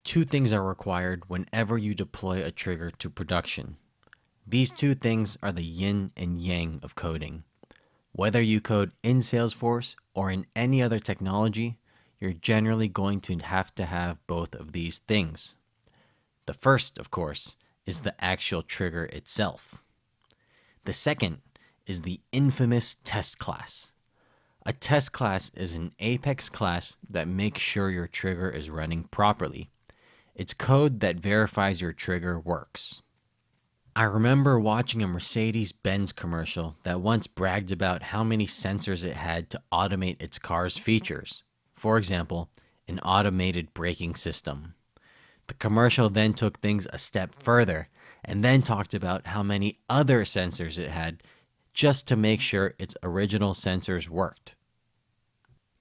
Two things are required whenever you deploy a trigger to production. These two things are the yin and yang of coding. Whether you code in Salesforce or in any other technology, you're generally going to have both of these things. The first, of course, is the actual trigger itself. The second is the infamous test class. A test class is an Apex class that makes sure your trigger is running properly. It's code that verifies your trigger works. I remember watching a Mercedes-Benz commercial that once bragged about how many sensors it had to automate its car's features. For example, an automated braking system. The commercial then took things a step further and then talked about how many other sensors it had just to make sure its original sensors worked.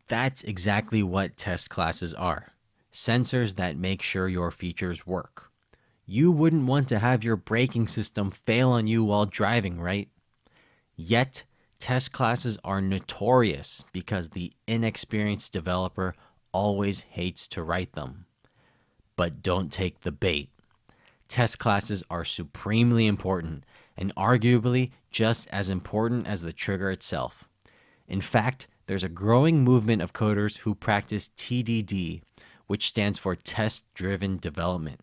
That's exactly what test classes are. Sensors that make sure your features work. You wouldn't want to have your braking system fail on you while driving, right? Yet, test classes are notorious because the inexperienced developer always hates to write them. But don't take the bait. Test classes are supremely important and arguably just as important as the trigger itself. In fact, there's a growing movement of coders who practice TDD, which stands for test-driven development.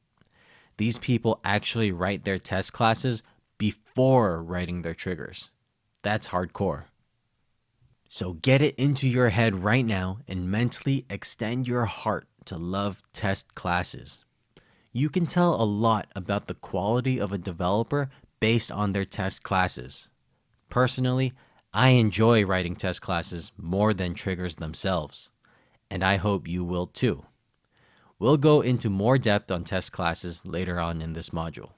These people actually write their test classes before writing their triggers. That's hardcore. So get it into your head right now and mentally extend your heart to love test classes. You can tell a lot about the quality of a developer based on their test classes. Personally, I enjoy writing test classes more than triggers themselves, and I hope you will too. We'll go into more depth on test classes later on in this module.